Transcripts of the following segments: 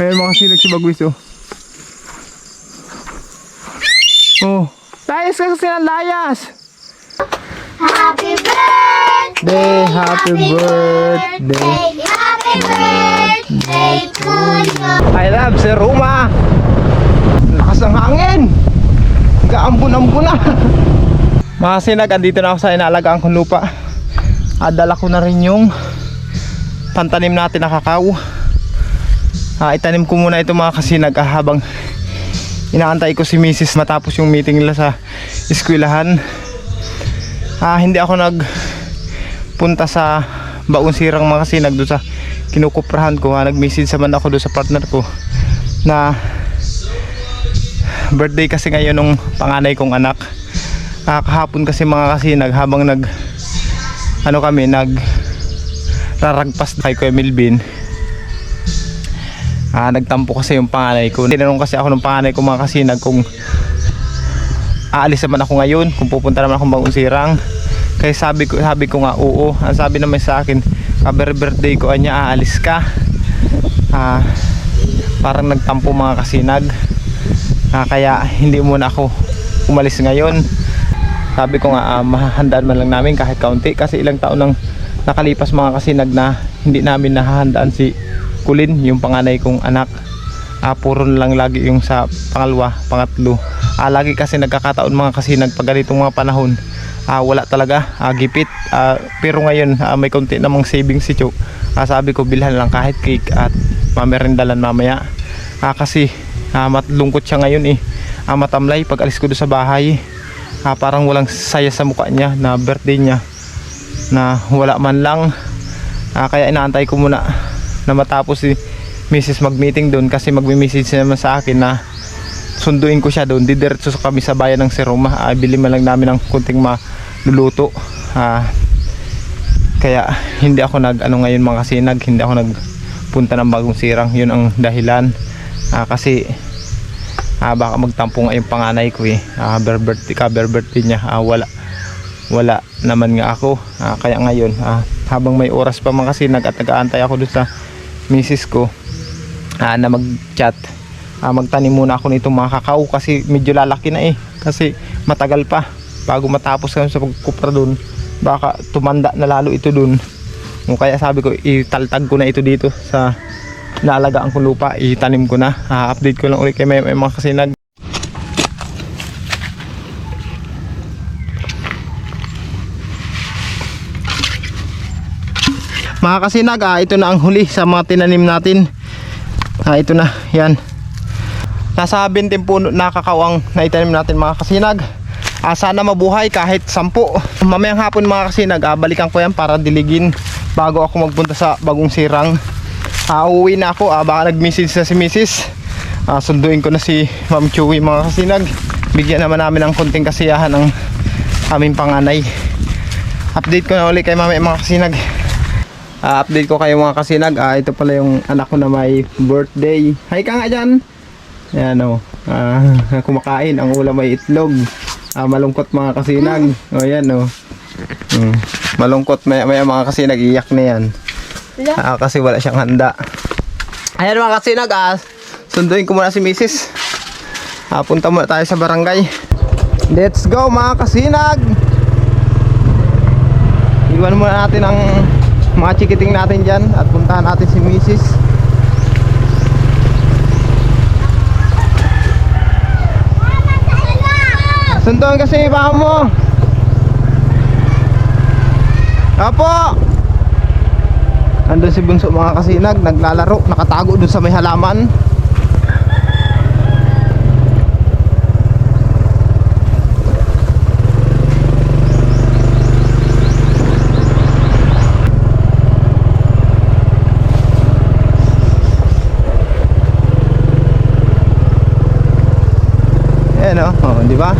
Ayan mga kasinag si Bagwis oh. Oh, layas ka kasi ng layas. Happy birthday, Happy birthday, happy birthday to you. I love si Ruma. Lakas ng hangin. Gaambun-ambun na. Mga kasinag, andito na ako sa inaalagaan kong lupa. Dala ko na rin yung pantanim natin na kakao. Itanim ko muna ito mga kasinag habang inaantay ko si Mrs. matapos yung meeting nila sa eskwelahan. Hindi ako nagpunta sa Baong Sirang mga kasinag doon sa kinukuprahan ko. Nag-message naman ako doon sa partner ko na birthday kasi ngayon nung panganay kong anak. Kahapon kasi mga kasinag habang raragpas kay Kuya Melvin, nagtampo kasi yung panganay ko. Tinanong kasi ako ng panganay ko mga kasinag kung aalis naman ako ngayon, kung pupunta naman akong Baong Sirang. Kaya sabi ko nga oo. Ang sabi naman sa akin, birthday ko anya aalis ka. Parang nagtampo mga kasinag. Kaya hindi muna ako umalis ngayon. Sabi ko nga mahahandaan man lang namin kahit kaunti, kasi ilang taon nang nakalipas mga kasinag na hindi namin nahahandaan si Kulin, yung panganay kong anak. Puro lang lagi yung sa pangalawa, pangatlo. Lagi kasi nagkakataon mga kasinag pag ganitong mga panahon, wala talaga, gipit. Pero ngayon may konti namang savings si Cho. Sabi ko bilhan lang kahit cake at mamerindalan mamaya. Kasi matlungkot siya ngayon matamlay pag alis ko doon sa bahay. Parang walang saya sa mukha niya na birthday niya na wala man lang. Kaya inaantay ko muna na matapos si Mrs. mag-meeting doon, kasi magme-message naman sa akin na sunduin ko siya doon. Didiretso kami sa bayan ng Seroma. Bili man lang namin ng kunting maluluto. Kaya hindi ako ngayon mga kasinag, hindi ako nagpunta ng Bagong Sirang. Yun ang dahilan. Kasi baka magtampo nga yung panganay ko birthday niya. Wala naman nga ako. Kaya ngayon habang may oras pa mga kasinag at nag-aantay ako doon sa misis ko na mag-chat, magtanim muna ako nitong mga kakao, kasi medyo lalaki na kasi matagal pa bago matapos kami sa pagkupra doon. Baka tumanda na lalo ito doon. Kaya sabi ko italtag ko na ito dito sa naalagaan kong lupa, itanim ko na. Update ko lang ulit kay may mga kasinag. Mga kasinag, ito na ang huli sa mga tinanim natin. Ito na, yan. Nasa 20 puno na kakao ang naitanim natin mga kasinag. Sana mabuhay kahit 10. Mamayang hapon mga kasinag, balikan ko yan para diligin bago ako magpunta sa Bagong Sirang. Uuwi na ako, baka nag-message na si Mrs. Sunduin ko na si Ma'am Chewy mga kasinag. Bigyan naman namin ng konting kasiyahan ng aming panganay. Update ko na ulit kay mamaya mga kasinag. Update ko kayo mga kasinag. Ito pala yung anak ko na may birthday. Hi ka nga dyan. Ayan kumakain. Ang ulam ay itlog. Malungkot mga kasinag. Ayan malungkot. Maya mga kasinag, iyak na yan. Kasi wala siyang handa. Ayan mga kasinag, sunduin ko muna si Mrs. Punta muna tayo sa barangay. Let's go mga kasinag. Iwan muna natin ang mga chikiting natin dyan at puntahan natin si Mrs. Sunduin kasi iba mo. Apo, andun si Bunso mga kasinag, naglalaro, nakatago dun sa may halaman. Ayan di ba?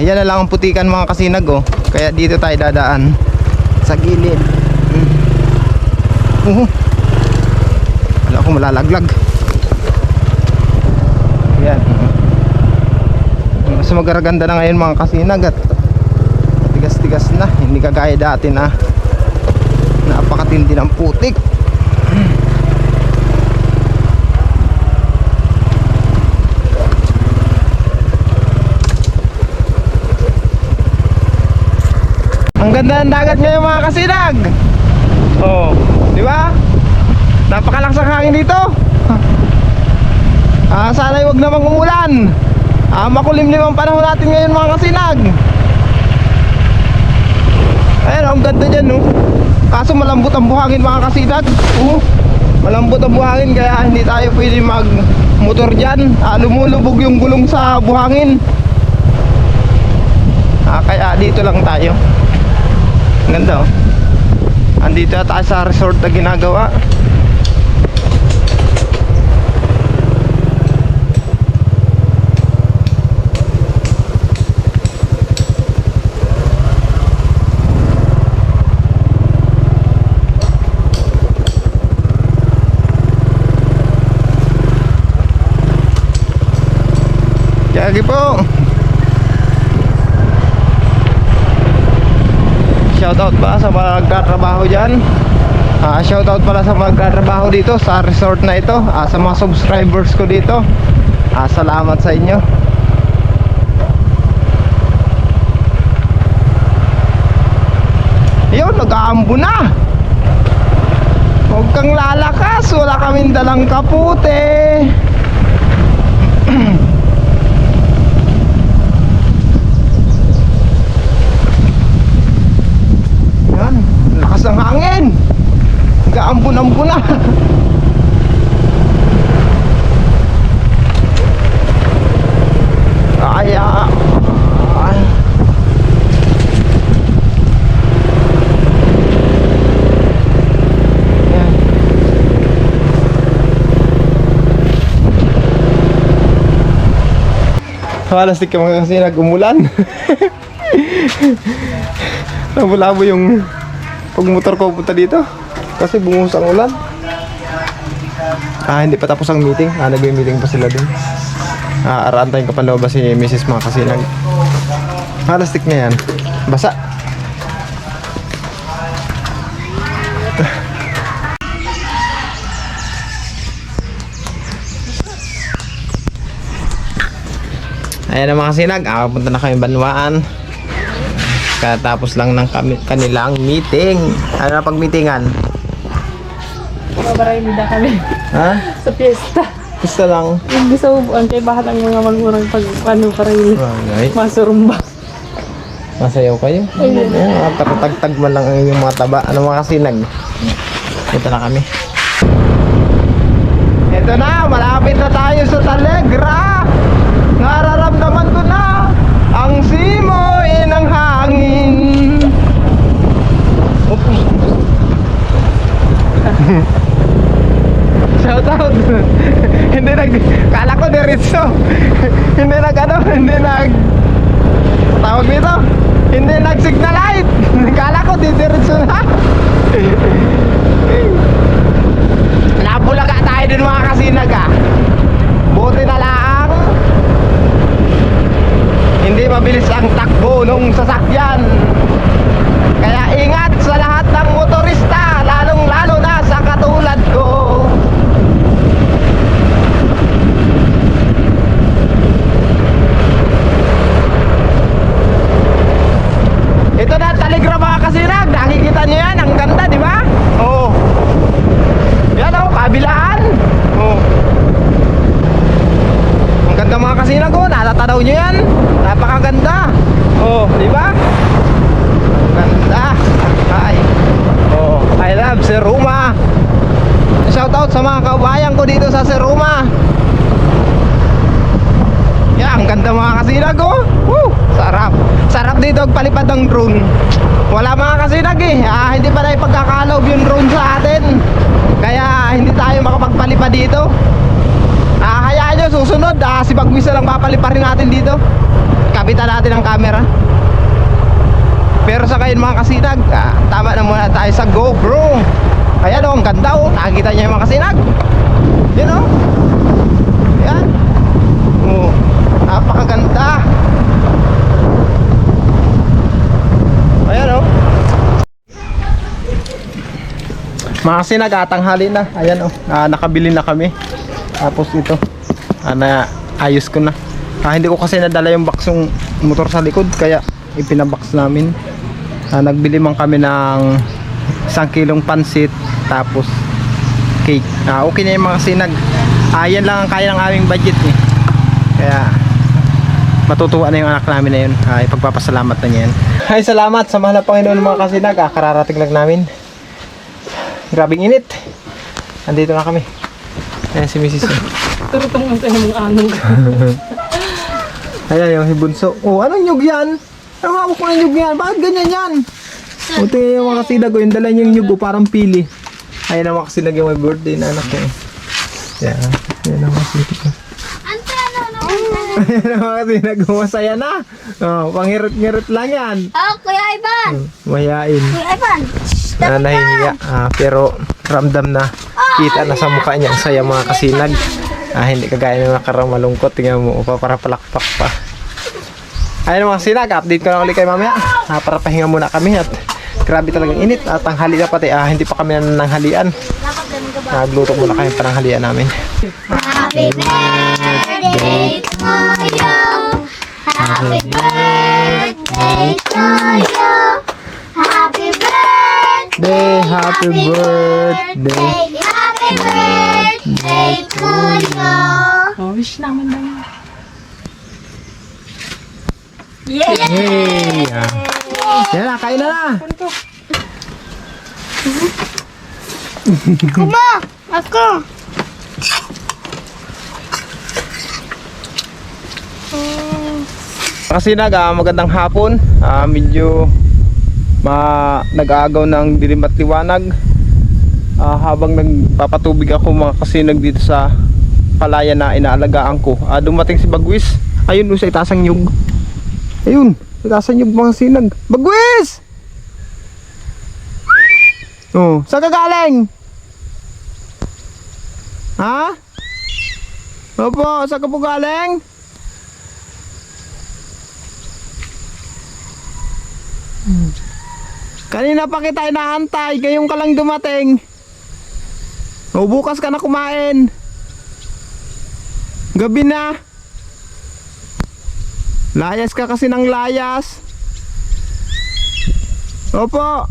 Yan na lang ang putikan mga kasinag kaya dito tayo dadaan sa gilid. Wala akong malalaglag. Yan. Mas magaraganda na ngayon mga kasinag at tigas-tigas na, hindi kagaya dati na napakatindi ng putik. ganda ng dagat ngayon mga kasinag. Oh, di ba? Napakalakas ang hangin dito. Sana'y wag namang umulan. Makulimlim ang panahon natin ngayon mga kasinag. Ayun, ang ganda dyan, no? Kaso malambot ang buhangin mga kasinag. Malambot ang buhangin kaya hindi tayo pwede mag-motor dyan. Lumulubog yung gulong sa buhangin. Kaya dito lang tayo. Ang ganda, oh. Andito na tayo sa resort na ginagawa. Lagi po. Shoutout pa sa mga nagtatrabaho dyan. Shoutout pala sa mga nagtatrabaho dito sa resort na ito. Sa mga subscribers ko dito. Salamat sa inyo. Yun, nag-aambo na. Huwag kang lalakas. Wala kaming dalang kapute. Lakas ng hangin. Gaambon-ambon na. Malastik ka mga kasi nag-umulan. Labo-labo yung pagmotor ko punta dito kasi bumuhos ang ulan. Hindi pa tapos ang meeting. Nag-meeting pa sila dun. Araantayin ko pa ba si Mrs. mga kasinag. Malastik na yan. Basa. Ayan na mga kasinag, punta na kami Banwaan. Katapos lang ng kanilang meeting. Ano na pag-meetingan? Mabaray bida kami. Ha? Sa piyesta. Gusto lang. Hindi sa ubuan kay bakit ang mga magmurang pag-ano para yun. Alright. Masurumba. Masayaw kayo? Ayun. Tagtag man lang yung mga taba. Ano mga kasinag? Ito na kami. Ito na, malapit na tayo sa Talegra. Nararamdaman ko na ang simoy ng hangin. Oops. Shout out. Hindi kala ko diretso. Hindi tawag dito. Hindi signal light. Kala ko diretso na. Nabulaga tayo din mga kasinag. Buti na lang hindi mabilis ang takbo nung sasakyan. Kaya ingat sa lahat ng motorista, lalong lalo na sa katulad ko. Ito na Talegra mga kasinag. Nakikita nyo yan, ang ganda, di ba? Oo. Yan o, kabilaan. Oo. Ang ganda mga kasinag ko, natatanaw nyo yan. Napakaganda. Oh, di ba? Ganda. Ay. Oh, I love Seruma. Shout out sa mga kabayan ko dito sa Seruma. Yan, ang ganda mga kasinag ko. Woo, sarap. Sarap dito palipad ng drone. Wala mga kasinag eh. Hindi pa na ipagkakalob yung drone sa atin. Kaya hindi tayo makapagpalipad dito. Hayaan nyo, susunod si Bagwisa lang papaliparin natin dito. Kapitan natin ang camera. Pero sa kayo mga kasinag, tama na muna tayo sa GoPro. Ayan o, ang ganda o. Nakikita nyo yung mga kasinag. Yan o. Yan. Napakaganda. Ayan o. Mga kasinag, tanghali na. Ayan o, nakabili na kami. Tapos ito, ayos ko na. Hindi ko kasi nadala yung box yung motor sa likod, kaya ipinabox namin. Nagbili man kami ng 1 kilong pansit tapos cake. Okay na yung mga sinag. Yan lang ang kaya ng aming budget eh. Kaya matutuwa na yung anak namin na yun. Ipagpapasalamat na niya yan. Ay, salamat sa mahal na Panginoon mga kasinag. Kararating lang namin. Grabing init. Andito na kami. Ayan si Mrs. Turutong ang mong anong. Ayan yung hibunso. Oh, anong nyug yan? Ano hawak ko ng nyug yan? Bakit ganyan yan? Ito yung mga kasinag. Yung dala niyong nyug parang pili. Ayan ang mga kasinag yung may birthday na anak ko. Ayan. Ayan ang mga kasinag. Ayan ang mga kasinag. Masaya na. Oh, pangirot-ngirot lang yan. Oh, Kuya Ivan! Mayain. Kuya Ivan! Nahihiya. Pero ramdam na. Kita na sa mukha niya. Ang saya mga kasinag. Hindi kagaya ng nakarang malungkot. Tingnan mo. Para palakpak pa. Ayun mga kasinag. Update ko na ulit kayo mamaya. Para pahinga muna kami. At grabe talagang init. At tanghali na pati. Hindi pa kami nananghalian. Nagluto muna kami pananghalian namin. Happy birthday to you! Happy birthday to you! Happy birthday! Happy birthday! Happy birthday to you! Oh, wish naman lang. Yay! Yan na, kain na na! Kuma! Ako! Kasi magandang hapon. Medyo nag-aagaw ng dilim at liwanag. Habang nagpapatubig ako mga kasinag dito sa palayan na inaalagaan ko. Dumating si Bagwis. Ayun sa itasang nyug. Ayun, sa itasang nyug mga kasinag. Bagwis! Oh, saan ka galing? Ha? Opo, saan ka po galing? Kanina pa kita inaantay, ngayong ka lang dumating. O bukas ka na kumain. Gabi na. Layas ka kasi ng layas. Opo.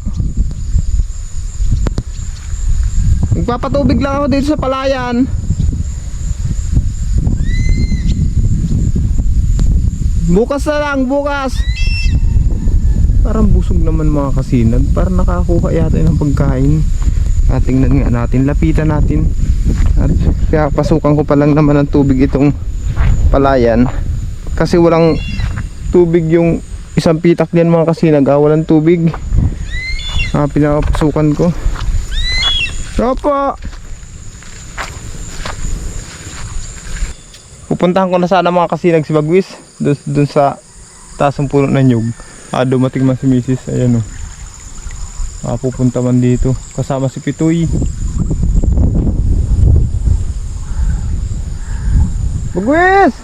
Nagpapatubig lang ako dito sa palayan. Bukas na lang, bukas. Parang busog naman mga kasinag. Parang nakakuha yata ng pagkain. Tingnan nga natin, lapitan natin. At kaya pasukan ko pa lang naman ng tubig itong palayan. Kasi walang tubig yung isang pitak diyan mga kasinag. Walang tubig. Pinapasukan ko. Opo. Pupuntahan ko na sana mga kasinag si Bagwis. Doon sa taas ng puno ng nyug. Dumating man si Mrs. Ayan o. Pupunta man dito. Kasama si Pitoy. Bagwis!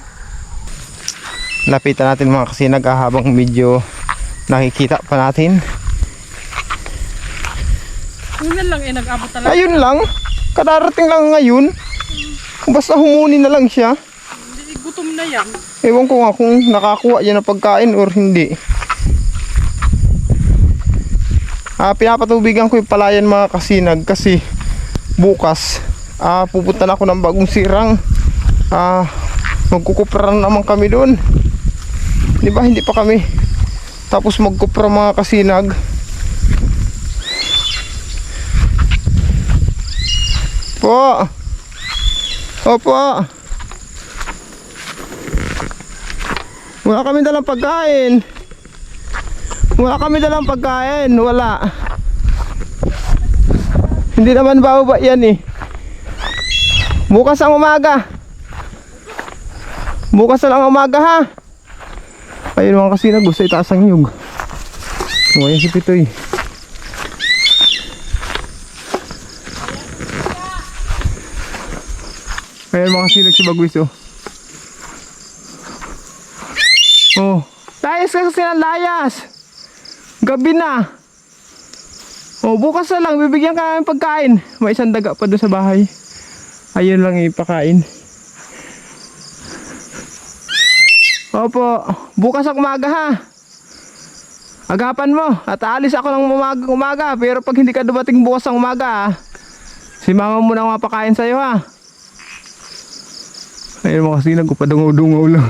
Lapitan natin mga kasinag habang medyo nakikita pa natin. Yun lang nag-abot talaga. Ayun lang. Kadarating lang ngayon. Basta humuni na lang siya. Hindi, gutom na yan. Ewan ko nga kung nakakuha yan ng pagkain or hindi. Pinapatubigan ko yung palayan mga kasinag kasi bukas pupunta na ako ng bagong sirang. Magkukupra naman kami doon. Di ba hindi pa kami tapos magkupra mga kasinag. Po. Opo. Wala kami dalang pagkain. Wala. Hindi naman bababa yan eh. Bukas ang umaga. Bukas na lang umaga ha. Ayun mga kasinag, gusto itaas ang nyug. Ayan si Pitoy. Ayun mga kasinag si Bagwis oh. Oh, layas ka kasi ng layas. Gabi na. Oh, bukas na lang bibigyan ka namin pagkain. May isang daga pa doon sa bahay. Ayun lang ipakain. Opo, bukas ang umaga ha. Agapan mo at aalis ako ng umaga. Pero pag hindi ka dumating bukas ng umaga, si mama mo na mapakain sa'yo ha. Ayun mga kasinag, papadungaw-dungaw lang.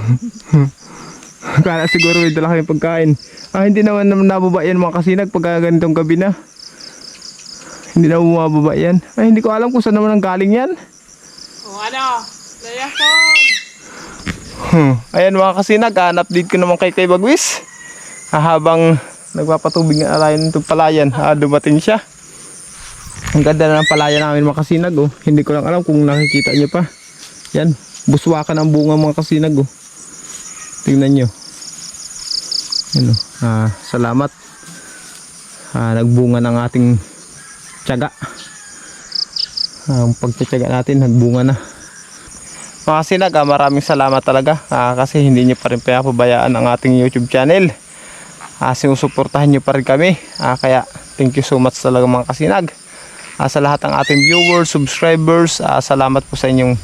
Kala siguro may dala kami pagkain. Hindi naman nababa yan mga kasinag pagka ganitong gabi na. Hindi na bumababa yan. Hindi ko alam kung saan naman ang galing yan. O ano? Layason! Ayan mga kasinag, update ko naman kay Bagwis. Habang nagpapatubig nga tayo nitong palayan, dumating siya. Ang ganda na ng palayan namin mga kasinag. Hindi ko lang alam kung nakikita nyo pa. Yan, buswakan ang bunga mga kasinag. Tingnan nyo. Yan, salamat. Nagbunga ng ating tiyaga. Ang pagtitiyaga natin, nagbunga na. Mga kasinag, maraming salamat talaga kasi hindi nyo pa rin pinapabayaan ang ating YouTube channel. Sinusuportahan nyo pa rin kami. Kaya thank you so much talaga mga kasinag. Sa lahat ng ating viewers, subscribers, salamat po sa inyong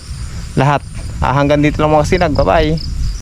lahat. Hanggang dito lang mga kasinag. Bye bye.